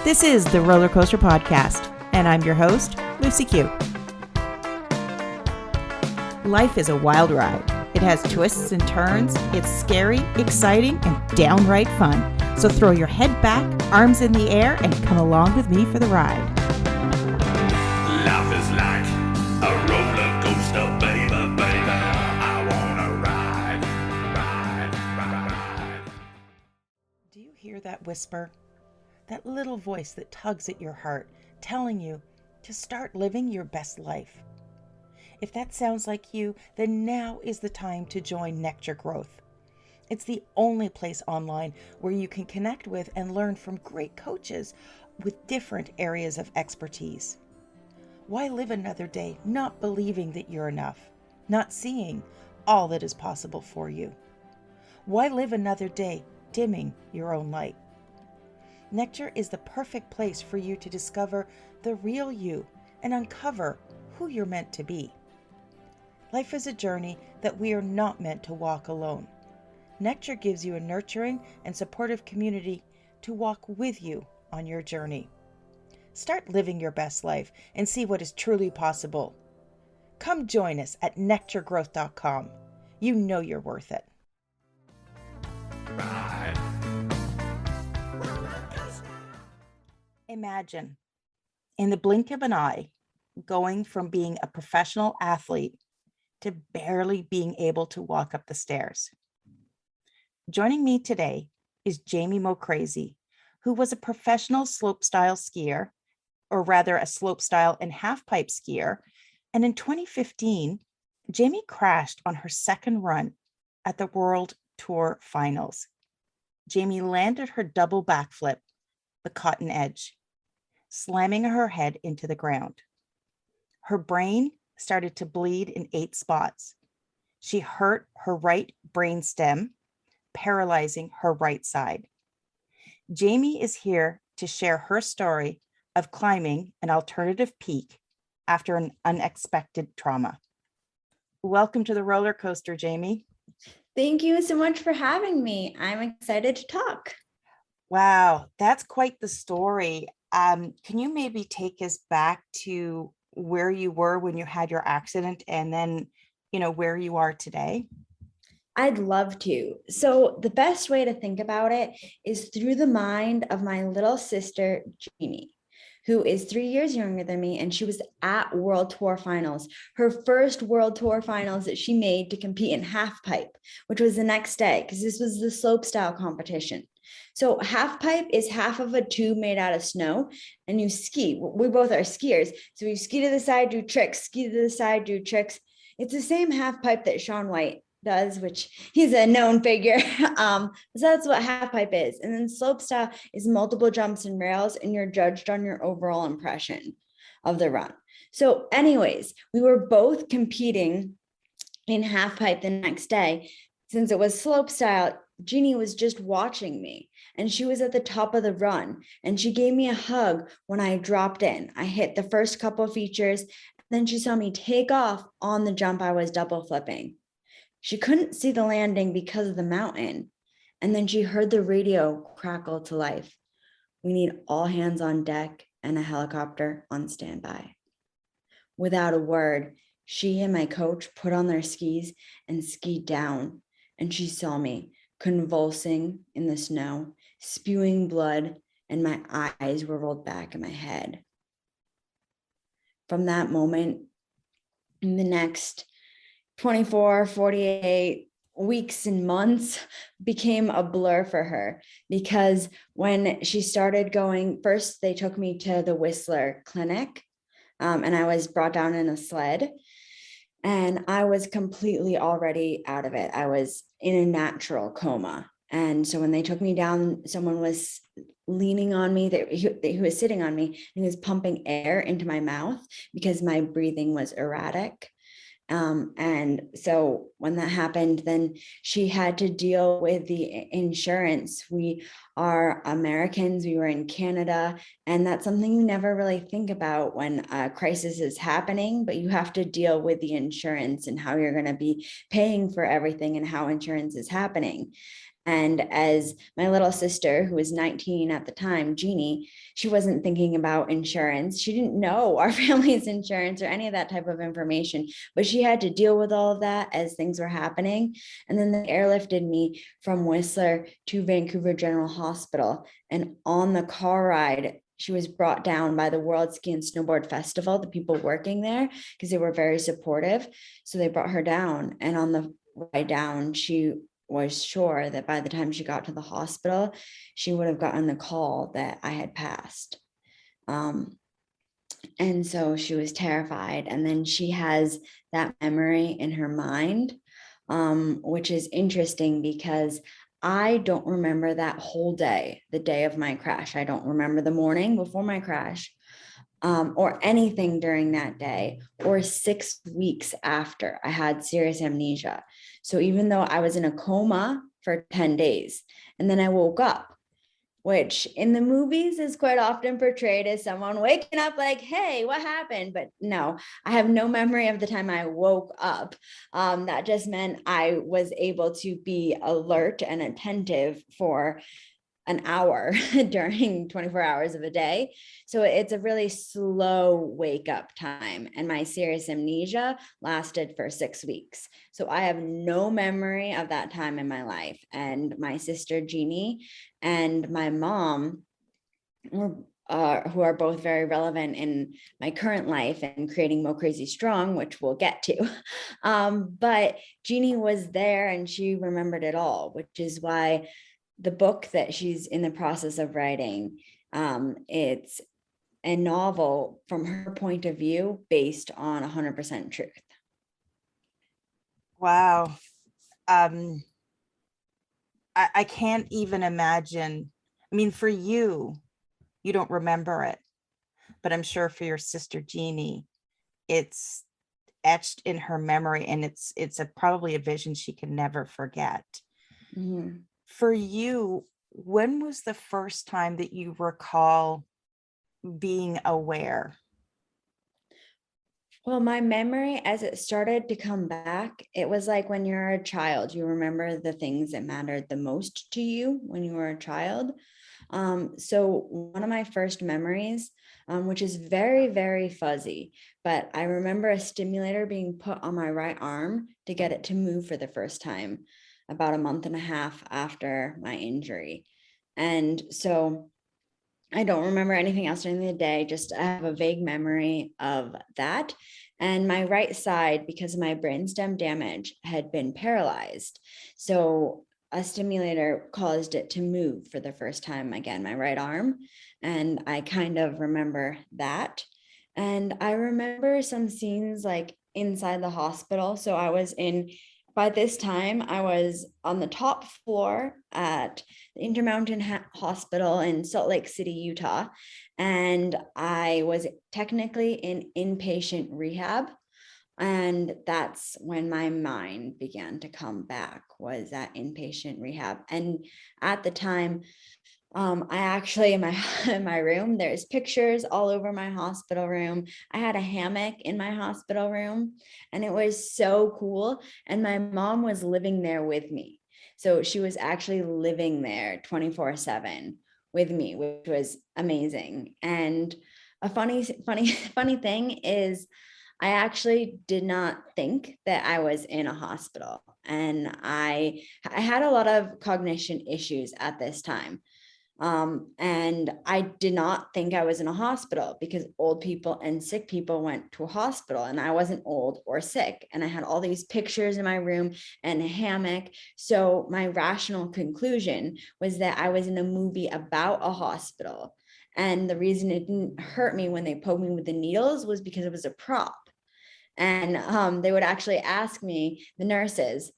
This is the Roller Coaster Podcast, and I'm your host, Lucy Q. Life is a wild ride. It has twists and turns. It's scary, exciting, and downright fun. So throw your head back, arms in the air, and come along with me for the ride. Life is like a roller coaster, baby, baby. I wanna ride. Do you hear that whisper? That little voice that tugs at your heart, telling you to start living your best life. If that sounds like you, then now is the time to join Nectar Growth. It's the only place online where you can connect with and learn from great coaches with different areas of expertise. Why live another day not believing that you're enough, not seeing all that is possible for you? Why live another day dimming your own light? Nectar is the perfect place for you to discover the real you and uncover who you're meant to be. Life is a journey that we are not meant to walk alone. Nectar gives you a nurturing and supportive community to walk with you on your journey. Start living your best life and see what is truly possible. Come join us at nectargrowth.com. You know you're worth it. Ride. Imagine, in the blink of an eye, going from being a professional athlete to barely being able to walk up the stairs. Joining me today is Jamie MoCrazy, who was a professional slopestyle skier, or rather a slopestyle and halfpipe skier. And in 2015, Jamie crashed on her second run at the World Tour Finals. Jamie landed her double backflip, the cotton edge, slamming her head into the ground. Her brain started to bleed in 8 spots. She hurt her right brain stem, paralyzing her right side. Jamie is here to share her story of climbing an alternative peak after an unexpected trauma. Welcome to the roller coaster, Jamie. Thank you so much for having me. I'm excited to talk. Wow, that's quite the story. Can you maybe take us back to where you were when you had your accident and then, where you are today? I'd love to. So the best way to think about it is through the mind of my little sister, Jamie, who is 3 years younger than me, and she was at World Tour Finals, her first World Tour Finals that she made to compete in halfpipe, which was the next day, because this was the slopestyle competition. So halfpipe is half of a tube made out of snow, and you ski. We both are skiers. So you ski to the side, do tricks, ski to the side, do tricks. It's the same halfpipe that Shaun White does, which he's a known figure. So that's what halfpipe is. And then slopestyle is multiple jumps and rails, and you're judged on your overall impression of the run. So anyways, we were both competing in halfpipe the next day. Since it was slopestyle, Jeannie was just watching me, and she was at the top of the run, and she gave me a hug when I dropped in. I hit the first couple features, and then she saw me take off on the jump I was double flipping. She couldn't see the landing because of the mountain, and then she heard the radio crackle to life. We need all hands on deck and a helicopter on standby. Without a word, she and my coach put on their skis and skied down, and she saw me convulsing in the snow, spewing blood, and my eyes were rolled back in my head. From that moment, in the next 24, 48 weeks and months became a blur for her, because when she started going, first they took me to the Whistler Clinic, and I was brought down in a sled. And I was completely already out of it. I was in a natural coma. And so when they took me down, someone was leaning on me, who was sitting on me, and he was pumping air into my mouth because my breathing was erratic. And so when that happened, then she had to deal with the insurance. We are Americans, we were in Canada, and that's something you never really think about when a crisis is happening, but you have to deal with the insurance and how you're going to be paying for everything and how insurance is happening. And as my little sister, who was 19 at the time, Jeannie, she wasn't thinking about insurance. She didn't know our family's insurance or any of that type of information, but she had to deal with all of that as things were happening. And then they airlifted me from Whistler to Vancouver General Hospital. And on the car ride, she was brought down by the World Ski and Snowboard Festival, the people working there, because they were very supportive. So they brought her down. And on the ride down, she was sure that by the time she got to the hospital, she would have gotten the call that I had passed. And so she was terrified. And then she has that memory in her mind, which is interesting because I don't remember that whole day, the day of my crash. I don't remember the morning before my crash. Or anything during that day, or 6 weeks after I had serious amnesia. So even though I was in a coma for 10 days, and then I woke up, which in the movies is quite often portrayed as someone waking up like, hey, what happened? But no, I have no memory of the time I woke up. That just meant I was able to be alert and attentive for an hour during 24 hours of a day. So it's a really slow wake up time. And my serious amnesia lasted for 6 weeks. So I have no memory of that time in my life. And my sister Jeannie and my mom were who are both very relevant in my current life and creating MoCrazy Strong, which we'll get to. But Jeannie was there and she remembered it all, which is why the book that she's in the process of writing, it's a novel from her point of view based on 100% truth. Wow. I can't even imagine. I mean, for you, you don't remember it, but I'm sure for your sister Jeannie, it's etched in her memory, and it's probably a vision she can never forget. Mm-hmm. For you, when was the first time that you recall being aware? Well, my memory, as it started to come back, it was like when you're a child, you remember the things that mattered the most to you when you were a child. So one of my first memories, which is very, very fuzzy, but I remember a stimulator being put on my right arm to get it to move for the first time about a month and a half after my injury. And so I don't remember anything else during the day, just I have a vague memory of that. And my right side, because of my brainstem damage, had been paralyzed. So a stimulator caused it to move for the first time again, my right arm. And I kind of remember that. And I remember some scenes like inside the hospital. So I was in, by this time, I was on the top floor at the Intermountain Hospital in Salt Lake City, Utah. And I was technically in inpatient rehab. And that's when my mind began to come back, was at inpatient rehab. And at the time, I actually in my in my room, there's pictures all over my hospital room. I had a hammock in my hospital room, and it was so cool. And my mom was living there with me, so she was actually living there 24/7 with me, which was amazing. And a funny thing is, I actually did not think that I was in a hospital, and I had a lot of cognition issues at this time. And I did not think I was in a hospital because old people and sick people went to a hospital, and I wasn't old or sick. And I had all these pictures in my room and a hammock. So my rational conclusion was that I was in a movie about a hospital. And the reason it didn't hurt me when they poked me with the needles was because it was a prop. And they would actually ask me, the nurses,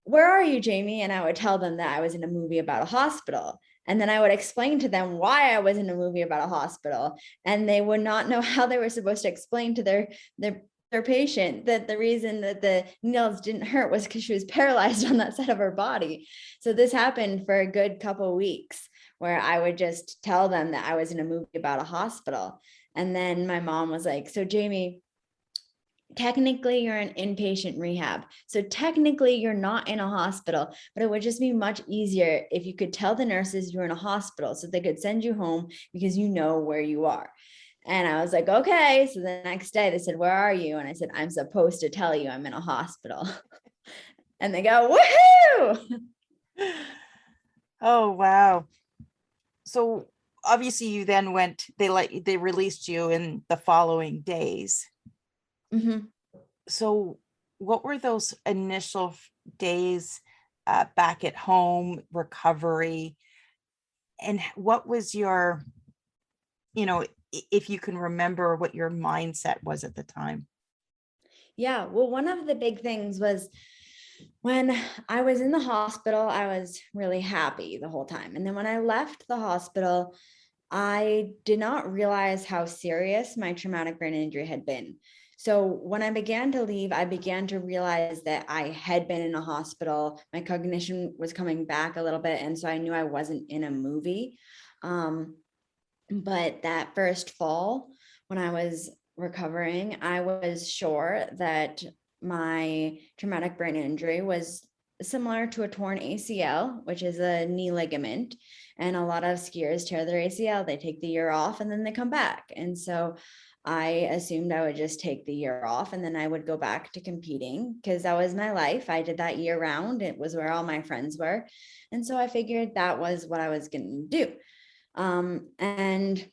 where are you, Jamie? And I would tell them that I was in a movie about a hospital. And then I would explain to them why I was in a movie about a hospital. And they would not know how they were supposed to explain to their patient that the reason that the needles didn't hurt was because she was paralyzed on that side of her body. So this happened for a good couple of weeks where I would just tell them that I was in a movie about a hospital. And then my mom was like, so Jamie, technically you're in inpatient rehab. So technically you're not in a hospital, but it would just be much easier if you could tell the nurses you're in a hospital so they could send you home because you know where you are. And I was like, okay. So the next day they said, where are you? And I said, I'm supposed to tell you I'm in a hospital. And they go, woohoo! Oh, wow. So obviously you then went, they released you in the following days. Mm-hmm. So what were those initial days back at home, recovery, and what was your, if you can remember what your mindset was at the time? Yeah. Well, one of the big things was when I was in the hospital, I was really happy the whole time. And then when I left the hospital, I did not realize how serious my traumatic brain injury had been. So when I began to leave, I began to realize that I had been in a hospital. My cognition was coming back a little bit. And so I knew I wasn't in a movie. But that first fall, when I was recovering, I was sure that my traumatic brain injury was similar to a torn ACL, which is a knee ligament. And a lot of skiers tear their ACL, they take the year off and then they come back. And so I assumed I would just take the year off and then I would go back to competing because that was my life. I did that year round. It was where all my friends were. And so I figured that was what I was going to do. And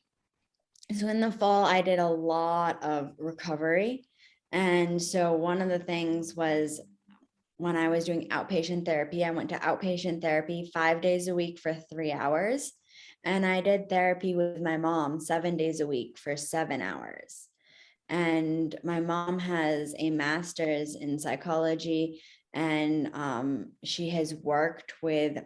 so in the fall, I did a lot of recovery. And so one of the things was when I was doing outpatient therapy, I went to outpatient therapy 5 days a week for 3 hours. And I did therapy with my mom 7 days a week for 7 hours. And my mom has a master's in psychology, and she has worked with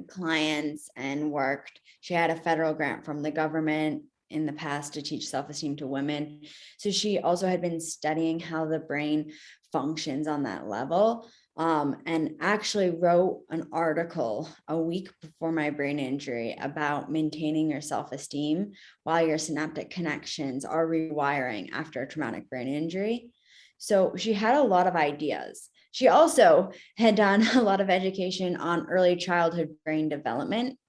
clients and worked. She had a federal grant from the government in the past to teach self-esteem to women. So she also had been studying how the brain functions on that level, and actually wrote an article a week before my brain injury about maintaining your self-esteem while your synaptic connections are rewiring after a traumatic brain injury. So she had a lot of ideas. She also had done a lot of education on early childhood brain development.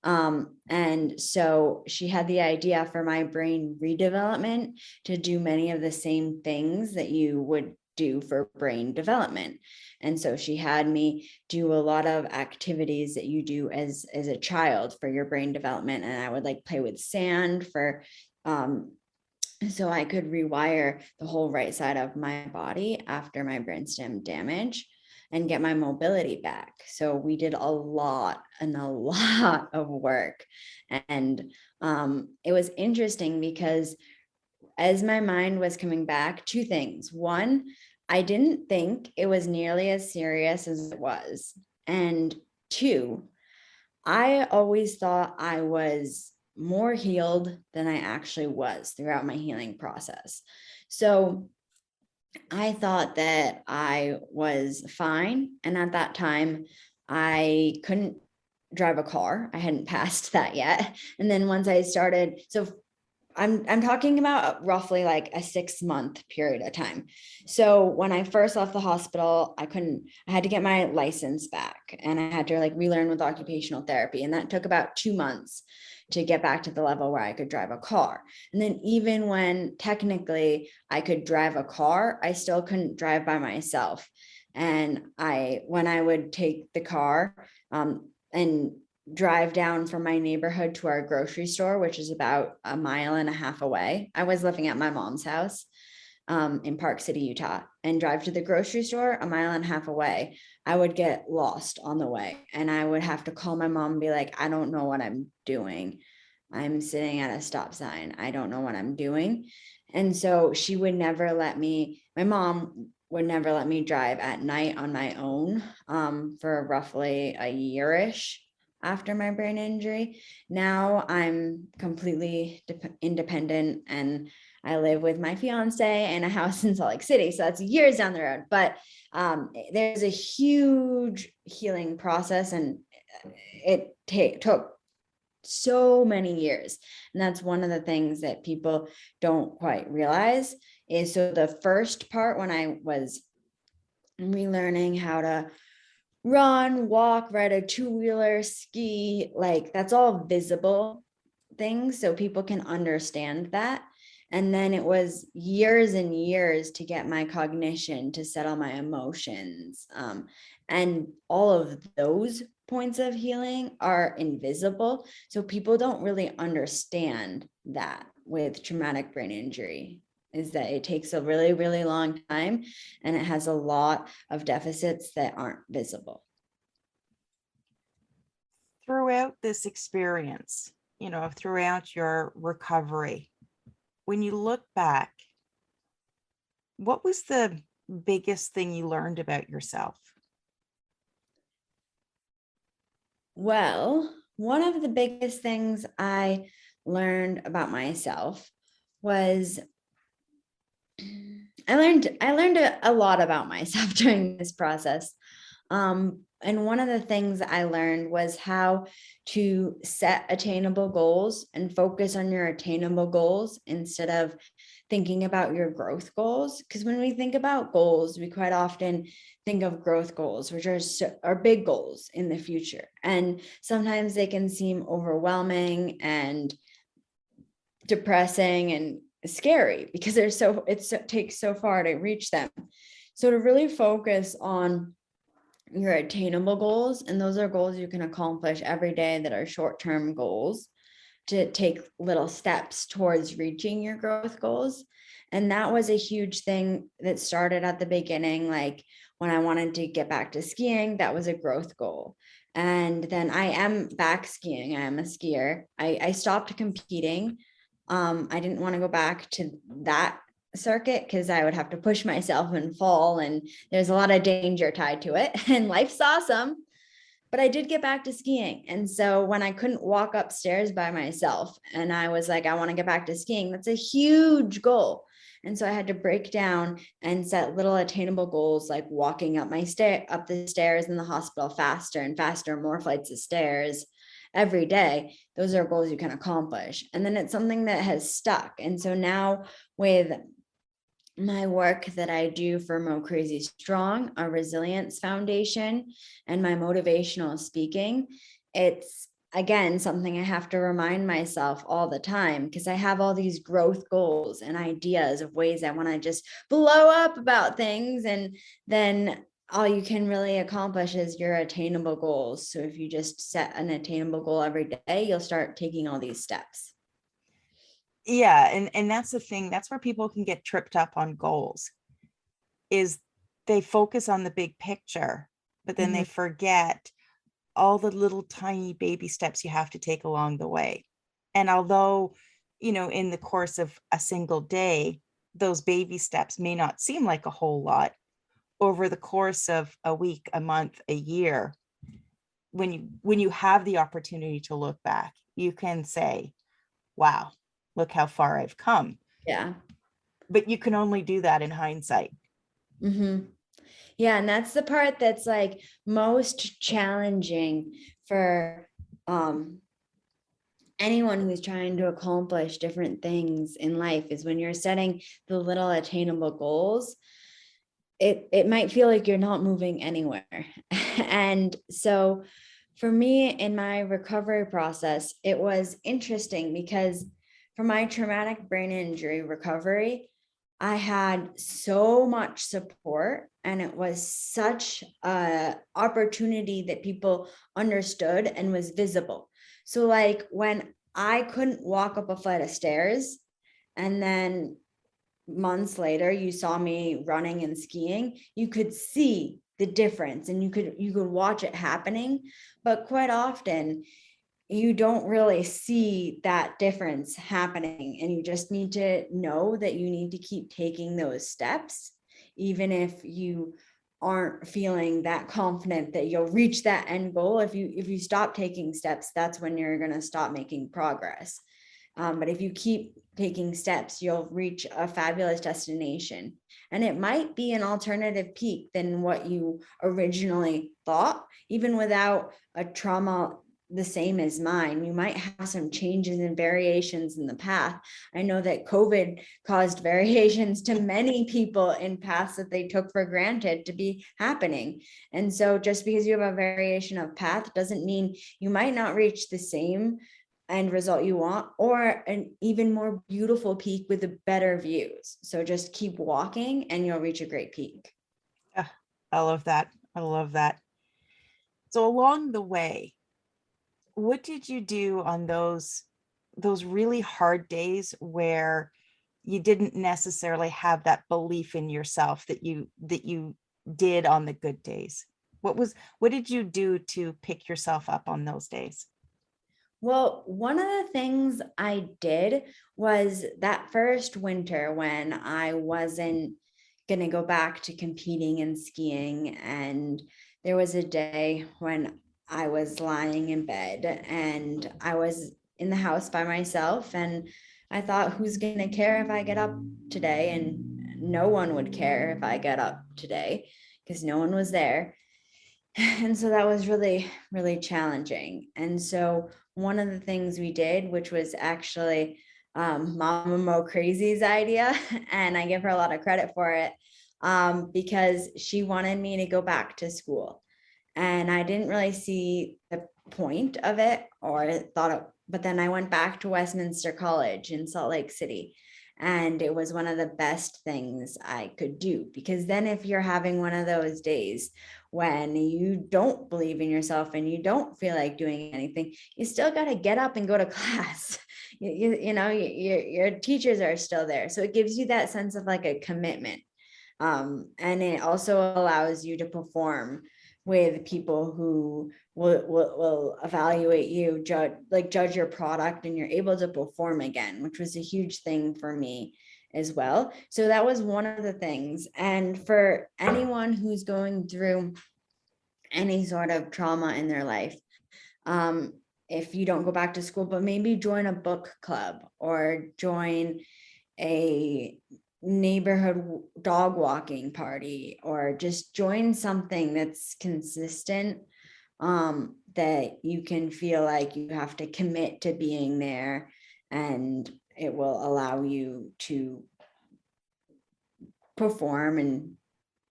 And so she had the idea for my brain redevelopment to do many of the same things that you would do for brain development. And so she had me do a lot of activities that you do as a child for your brain development. And I would like play with sand for so I could rewire the whole right side of my body after my brainstem damage and get my mobility back. So we did a lot and a lot of work. And it was interesting because as my mind was coming back, two things. One, I didn't think it was nearly as serious as it was. And two, I always thought I was more healed than I actually was throughout my healing process. So I thought that I was fine. And at that time, I couldn't drive a car. I hadn't passed that yet. And then once I started, so I'm talking about roughly like a 6-month period of time. So when I first left the hospital, I had to get my license back and I had to like relearn with occupational therapy. And that took about 2 months to get back to the level where I could drive a car. And then even when technically I could drive a car, I still couldn't drive by myself. And when I would take the car and drive down from my neighborhood to our grocery store, which is about a mile and a half away. I was living at my mom's house in Park City, Utah, and drive to the grocery store a mile and a half away. I would get lost on the way and I would have to call my mom and be like, I don't know what I'm doing. I'm sitting at a stop sign. I don't know what I'm doing. And so she would never let me, my mom would never let me drive at night on my own for roughly a year-ish after my brain injury. Now I'm completely independent and I live with my fiance in a house in Salt Lake City. So that's years down the road. But there's a huge healing process and it took so many years. And that's one of the things that people don't quite realize is, so the first part when I was relearning how to run, walk, ride a two-wheeler, ski, like that's all visible things so people can understand that. And then it was years and years to get my cognition to settle my emotions. And all of those points of healing are invisible. So people don't really understand that with traumatic brain injury, is that it takes a really, really long time and it has a lot of deficits that aren't visible. Throughout this experience, throughout your recovery, when you look back, what was the biggest thing you learned about yourself? Well, one of the biggest things I learned about myself was I learned a lot about myself during this process. And one of the things I learned was how to set attainable goals and focus on your attainable goals instead of thinking about your growth goals. Because when we think about goals, we quite often think of growth goals, which are big goals in the future. And sometimes they can seem overwhelming and depressing and scary because it takes so far to reach them. So to really focus on your attainable goals, and those are goals you can accomplish every day that are short-term goals, to take little steps towards reaching your growth goals. And that was a huge thing that started at the beginning. Like when I wanted to get back to skiing, that was a growth goal. And then I am back skiing. I am a skier. I stopped competing. I didn't want to go back to that circuit because I would have to push myself and fall, and there's a lot of danger tied to it. And life's awesome, but I did get back to skiing. And so when I couldn't walk upstairs by myself and I was like, I want to get back to skiing, that's a huge goal. And so I had to break down and set little attainable goals, like walking up the stairs in the hospital faster and faster, more flights of stairs every day. Those are goals you can accomplish. And then it's something that has stuck. And so now with my work that I do for MoCrazy Strong, our resilience foundation, and my motivational speaking, it's again something I have to remind myself all the time, because I have all these growth goals and ideas of ways I want to just blow up about things, and then all you can really accomplish is your attainable goals. So if you just set an attainable goal every day, you'll start taking all these steps. Yeah, and that's the thing. That's where people can get tripped up on goals, is they focus on the big picture, but then they forget all the little tiny baby steps you have to take along the way. And although, in the course of a single day, those baby steps may not seem like a whole lot, over the course of a week, a month, a year, when you have the opportunity to look back, you can say, wow, look how far I've come. Yeah. But you can only do that in hindsight. Mm-hmm. Yeah. And that's the part that's like most challenging for anyone who's trying to accomplish different things in life, is when you're setting the little attainable goals, it might feel like you're not moving anywhere. And so for me in my recovery process, it was interesting because for my traumatic brain injury recovery, I had so much support, and it was such a opportunity that people understood and was visible. So like when I couldn't walk up a flight of stairs, and then months later you saw me running and skiing, you could see the difference and you could watch it happening. But quite often you don't really see that difference happening, and you just need to know that you need to keep taking those steps, even if you aren't feeling that confident that you'll reach that end goal. If you stop taking steps, that's when you're going to stop making progress. But if you keep taking steps, you'll reach a fabulous destination. And it might be an alternative peak than what you originally thought, even without a trauma the same as mine. You might have some changes and variations in the path. I know that COVID caused variations to many people in paths that they took for granted to be happening. And so just because you have a variation of path doesn't mean you might not reach the same end result you want, or an even more beautiful peak with the better views. So just keep walking and you'll reach a great peak. Ah, I love that. I love that. So along the way, what did you do on those really hard days where you didn't necessarily have that belief in yourself that you did on the good days? What did you do to pick yourself up on those days? Well, one of the things I did was that first winter when I wasn't going to go back to competing and skiing. And there was a day when I was lying in bed and I was in the house by myself. And I thought, who's going to care if I get up today? And no one would care if I get up today because no one was there. And so that was really, really challenging. And so one of the things we did, which was actually Mama MoCrazy's idea, and I give her a lot of credit for it, because she wanted me to go back to school. And I didn't really see the point of it or thought it, but then I went back to Westminster College in Salt Lake City. And it was one of the best things I could do, because then if you're having one of those days when you don't believe in yourself and you don't feel like doing anything, you still got to get up and go to class. Your teachers are still there. So it gives you that sense of like a commitment. And it also allows you to perform with people who will evaluate you, judge your product, and you're able to perform again, which was a huge thing for me as well. So that was one of the things. And for anyone who's going through any sort of trauma in their life, if you don't go back to school, but maybe join a book club or join a neighborhood dog walking party, or just join something that's consistent, that you can feel like you have to commit to being there, and it will allow you to perform and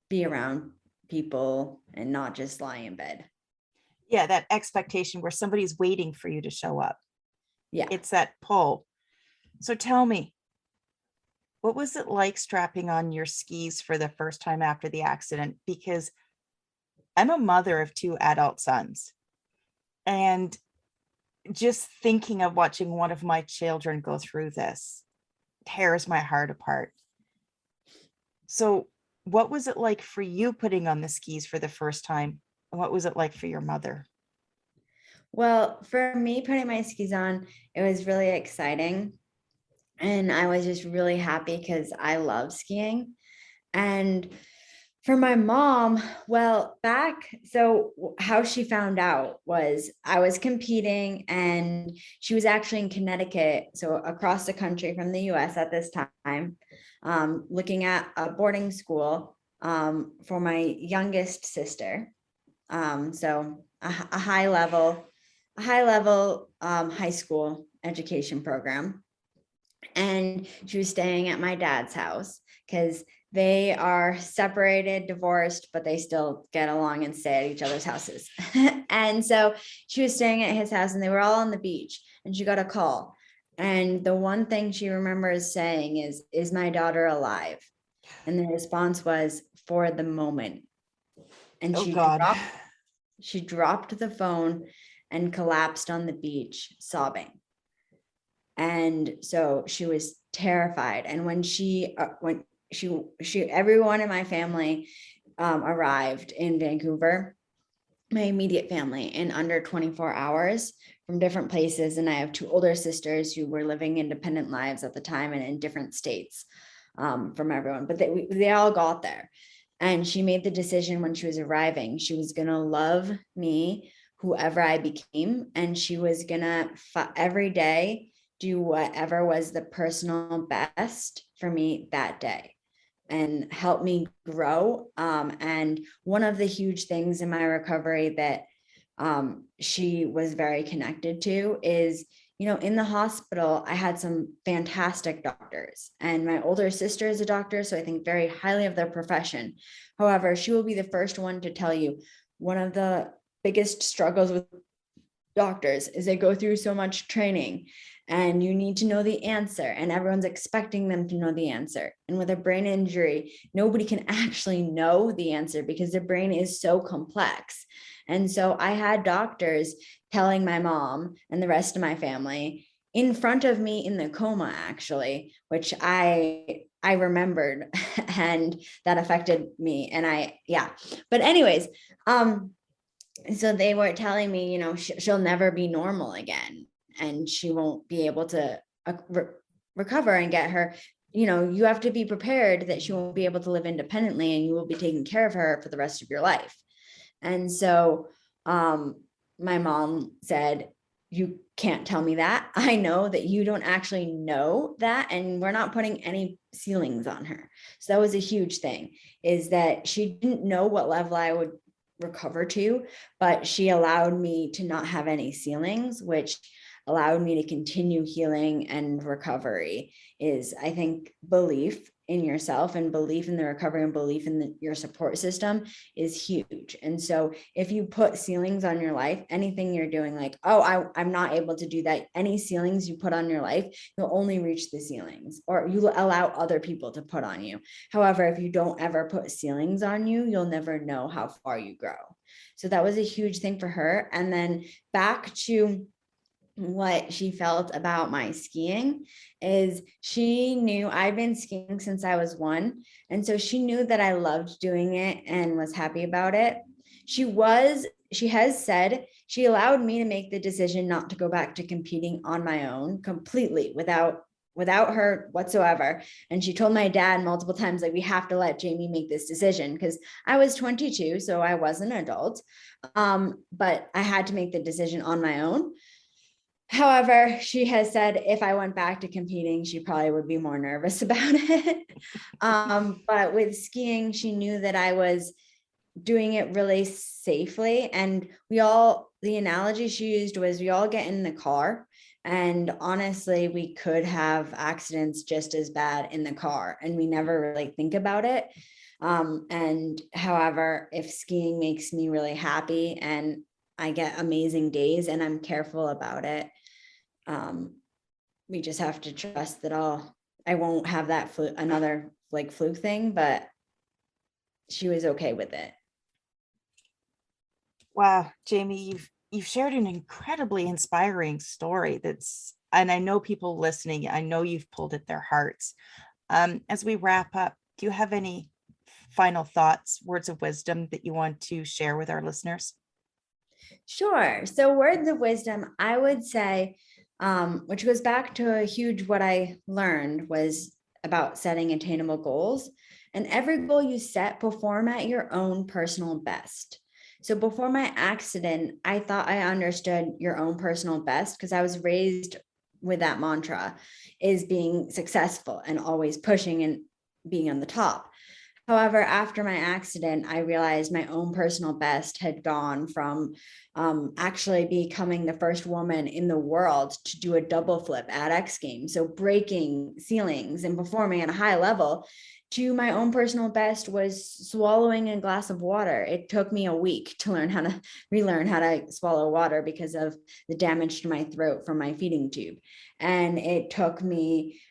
be around people and not just lie in bed. Yeah, that expectation where somebody's waiting for you to show up. Yeah. It's that pull. So tell me, what was it like strapping on your skis for the first time after the accident? Because I'm a mother of two adult sons, and just thinking of watching one of my children go through this tears my heart apart. So, what was it like for you putting on the skis for the first time? And what was it like for your mother? Well, for me, putting my skis on, it was really exciting. And I was just really happy because I love skiing. And for my mom, so how she found out was I was competing and she was actually in Connecticut, so across the country from the US at this time, looking at a boarding school, for my youngest sister. So a high level high school education program. And she was staying at my dad's house because they are separated, divorced, but they still get along and stay at each other's houses. And so she was staying at his house and they were all on the beach, and she got a call. And the one thing she remembers saying is my daughter alive? And the response was, for the moment. And Oh God. she dropped the phone and collapsed on the beach sobbing. And so she was terrified. And when everyone in my family arrived in Vancouver, my immediate family, in under 24 hours from different places. And I have two older sisters who were living independent lives at the time and in different states, from everyone, but they all got there. And she made the decision when she was arriving, she was going to love me, whoever I became. And she was going to every day do whatever was the personal best for me that day and help me grow. And one of the huge things in my recovery that she was very connected to is, in the hospital, I had some fantastic doctors, and my older sister is a doctor, so I think very highly of their profession. However, she will be the first one to tell you one of the biggest struggles with doctors is they go through so much training and you need to know the answer, and everyone's expecting them to know the answer. And with a brain injury, nobody can actually know the answer because the brain is so complex. And so I had doctors telling my mom and the rest of my family in front of me in the coma, actually, which I remembered and that affected me. And yeah. But anyways, so they were telling me, she'll never be normal again, and she won't be able to recover and get her, you have to be prepared that she won't be able to live independently, and you will be taking care of her for the rest of your life. And so my mom said, you can't tell me that. I know that you don't actually know that, and we're not putting any ceilings on her. So that was a huge thing, is that she didn't know what level I would recover to, but she allowed me to not have any ceilings, which allowed me to continue healing and recovery. Is, I think, belief in yourself and belief in the recovery and belief in your support system is huge. And so if you put ceilings on your life, anything you're doing, like, oh, I'm not able to do that, any ceilings you put on your life, you'll only reach the ceilings, or you allow other people to put on you. However, if you don't ever put ceilings on you, you'll never know how far you grow. So that was a huge thing for her. And then back to what she felt about my skiing is, she knew I've been skiing since I was 1. And so she knew that I loved doing it and was happy about it. She has said she allowed me to make the decision not to go back to competing on my own completely without her whatsoever. And she told my dad multiple times, like, we have to let Jamie make this decision, because I was 22, so I was an adult. But I had to make the decision on my own. However, she has said if I went back to competing, she probably would be more nervous about it. But with skiing, she knew that I was doing it really safely. And the analogy she used was, we all get in the car, and honestly, we could have accidents just as bad in the car, and we never really think about it. And however, if skiing makes me really happy and I get amazing days and I'm careful about it, we just have to trust that I won't have that another like fluke thing, but she was okay with it. Wow, Jamie, you've shared an incredibly inspiring story and I know people listening, I know you've pulled at their hearts. As we wrap up, do you have any final thoughts, words of wisdom that you want to share with our listeners? Sure. So words of wisdom, I would say, which goes back to a huge, what I learned was about setting attainable goals. And every goal you set, perform at your own personal best. So before my accident, I thought I understood your own personal best, because I was raised with that mantra, is being successful and always pushing and being on the top. However, after my accident, I realized my own personal best had gone from actually becoming the first woman in the world to do a double flip at X Games, so breaking ceilings and performing at a high level, to my own personal best was swallowing a glass of water. It took me a week to relearn how to swallow water because of the damage to my throat from my feeding tube. And it took me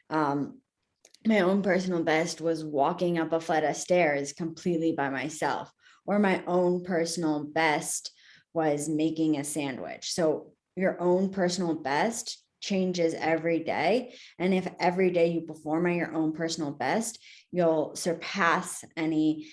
my own personal best was walking up a flight of stairs completely by myself, or my own personal best was making a sandwich. So your own personal best changes every day. And if every day you perform at your own personal best, you'll surpass any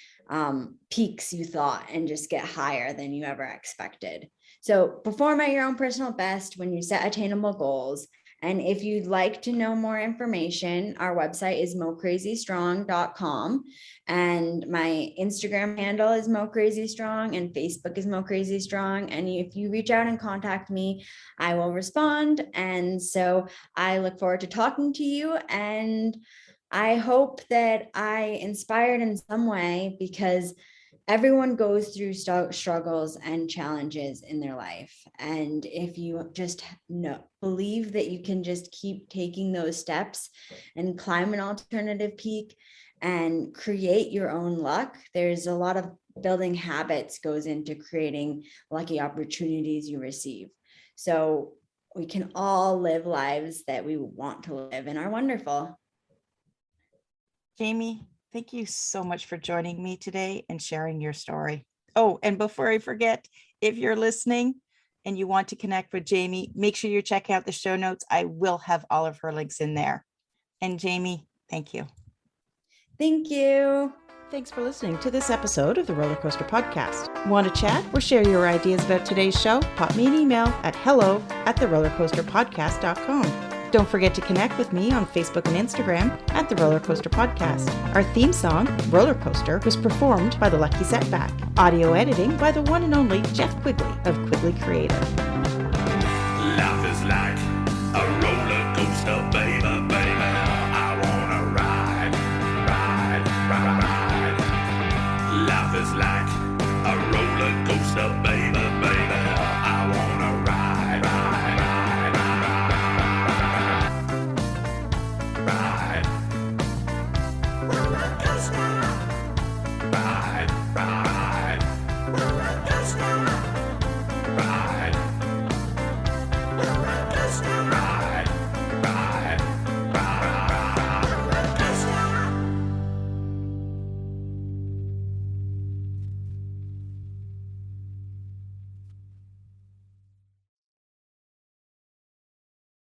peaks you thought and just get higher than you ever expected. So perform at your own personal best when you set attainable goals. And if you'd like to know more information, our website is mocrazystrong.com. And my Instagram handle is mocrazystrong, and Facebook is mocrazystrong. And if you reach out and contact me, I will respond. And so I look forward to talking to you. And I hope that I inspired in some way, because Everyone goes through struggles and challenges in their life. And if you just believe that you can just keep taking those steps and climb an alternative peak and create your own luck, there's a lot of building habits goes into creating lucky opportunities you receive. So we can all live lives that we want to live and are wonderful. Jamie, thank you so much for joining me today and sharing your story. Oh, and before I forget, if you're listening and you want to connect with Jamie, make sure you check out the show notes. I will have all of her links in there. And Jamie, thank you. Thank you. Thanks for listening to this episode of the Roller Coaster Podcast. Want to chat or share your ideas about today's show? Pop me an email at hello@therollercoasterpodcast.com. Don't forget to connect with me on Facebook and Instagram at The Roller Coaster Podcast. Our theme song, Roller Coaster, was performed by The Lucky Setback. Audio editing by the one and only Jeff Quigley of Quigley Creative. Life is like a roller coaster, baby, baby. I wanna ride, ride, ride, ride. Life is like a roller coaster, baby, baby. I wanna ride, ride, ride, ride, ride. Roller coaster. Ride, ride. Roller coaster.